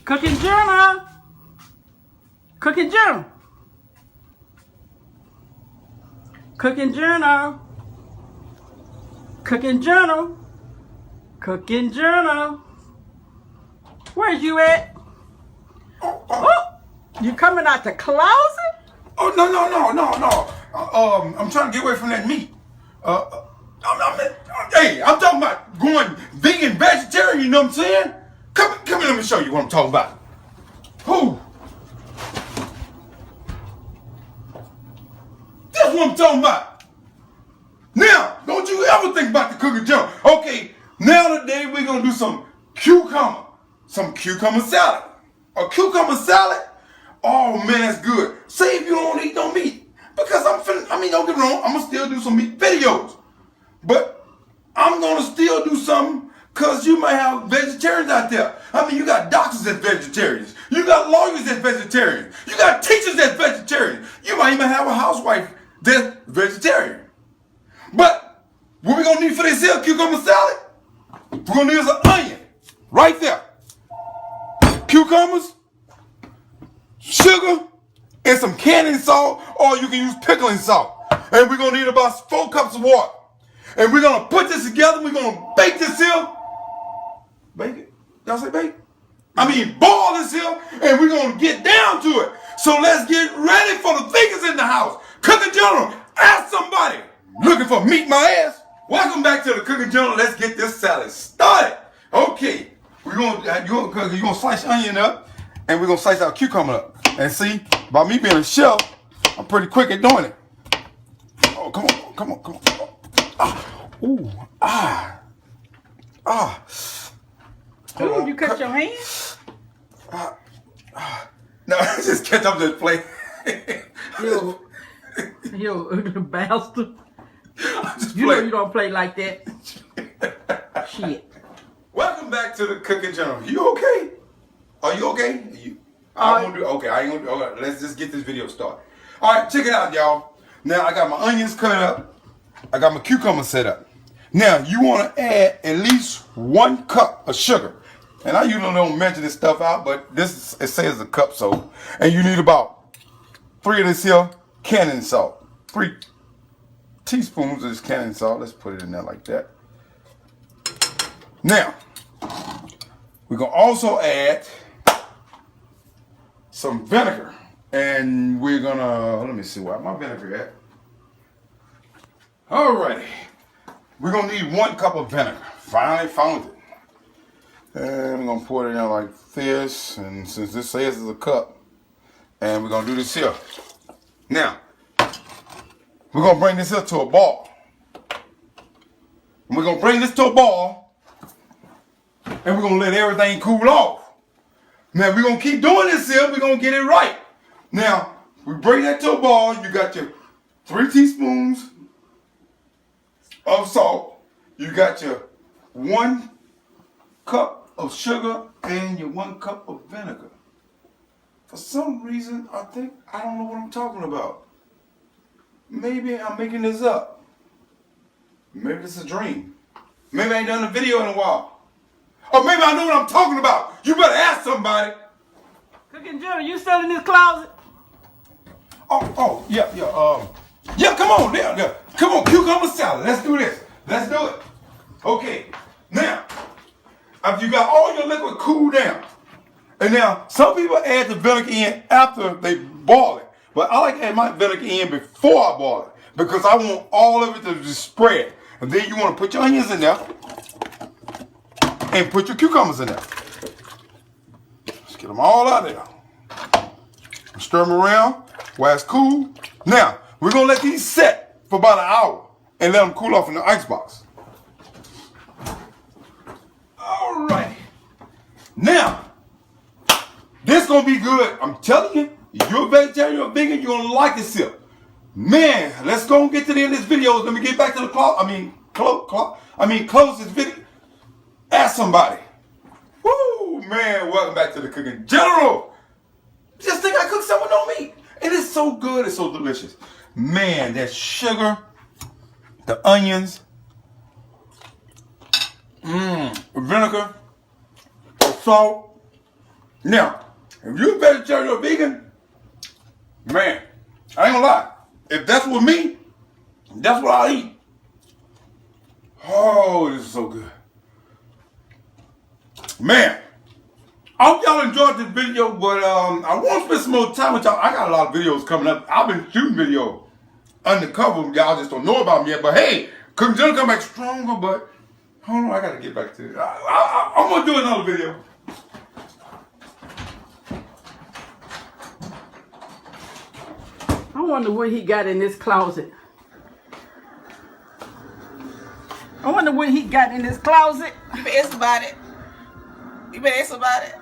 Cooking journal. Cooking journal. Cooking journal. Cooking journal. Cooking journal. Where's you at? Oh, you coming out the closet? Oh, no. I'm trying to get away from that meat. I'm talking about going vegan, vegetarian, you know what I'm saying? Come here, let me show you what I'm talking about. Who? That's what I'm talking about. Now, don't you ever think about the cooking journal. Okay, now today we're going to do some cucumber salad. A cucumber salad? Oh man, that's good. Say if you don't eat no meat. Because don't get me wrong, I'm going to still do some meat videos. But I'm going to still do something because you might have vegetarians out there. I mean, you got doctors that's vegetarians. You got lawyers that's vegetarians. You got teachers that's vegetarians. You might even have a housewife that's vegetarian. But what we're going to need for this here cucumber salad, we're going to need is an onion. Right there. Cucumbers, sugar, and some canning salt, or you can use pickling salt. And we're going to need about 4 cups of water. And we're going to put this together. We're going to bake this here. Bake it? Y'all say bake? Boil this here, and we're going to get down to it. So let's get ready for the vegans in the house. Cooking Journal, ask somebody. Looking for meat my ass? Welcome back to the Cooking Journal. Let's get this salad started. Okay, you're gonna slice onion up, and we're gonna slice our cucumber up. And see, by me being a chef, I'm pretty quick at doing it. Oh, come on. Ooh, you cut your hands? No, just catch up to the plate. Yo, bastard. You know you don't play like that. Shit. Welcome back to the Cooking Journal. You okay? Are you okay? I ain't gonna do. Okay, let's just get this video started. All right, check it out, y'all. Now I got my onions cut up. I got my cucumber set up. Now you want to add at least 1 cup of sugar. And I usually don't measure this stuff out, but it says a cup, so. And you need about 3 of this here canning salt. 3 teaspoons of this canning salt. Let's put it in there like that. Now, we're going to also add some vinegar. And we're going to, let me see where my vinegar at. Alrighty. We're going to need 1 cup of vinegar. Finally found it. And we're going to pour it in there like this. And since this says it's a cup, and we're going to do this here. Now, we're going to bring this here to a ball. And we're going to bring this to a ball, and we're going to let everything cool off. Now, we're going to keep doing this here. We're going to get it right. Now, we bring that to a ball. You got your 3 teaspoons of salt. You got your 1 cup of sugar and your 1 cup of vinegar. For some reason, I don't know what I'm talking about. Maybe I'm making this up. Maybe this is a dream. Maybe I ain't done a video in a while. Or maybe I know what I'm talking about. You better ask somebody. Cooking Journal, you still in this closet? Yeah, come on, yeah. Come on, cucumber salad. Let's do this. Let's do it. Okay, now, after you got all your liquid cooled down, and now some people add the vinegar in after they boil it, but I like to add my vinegar in before I boil it because I want all of it to just spread. And then you want to put your onions in there and put your cucumbers in there. Let's get them all out of there. Stir them around while it's cool. Now, we're going to let these set for about an hour and let them cool off in the icebox. All right. Now, this going to be good. I'm telling you, if you're a vegetarian or a vegan, you're going to like this here. Man, let's go and get to the end of this video. Let me get back to the close this video. Ask somebody. Woo, man, welcome back to the Cooking Journal. Just think I cooked something on meat. And it's so good, it's so delicious. Man, that sugar, the onions, vinegar, the salt, Now, if you're a vegetarian or vegan, man, I ain't gonna lie. If that's with me, that's what I'll eat. Oh, this is so good. Man, I hope y'all enjoyed this video, but I want to spend some more time with y'all. I got a lot of videos coming up. I've been shooting videos undercover. Y'all just don't know about them yet. But hey, Cooking Journal come back stronger, but hold on, I gotta get back to it. I'm gonna do another video. I wonder what he got in this closet. I wonder what he got in this closet. You better ask about it. You better ask about it.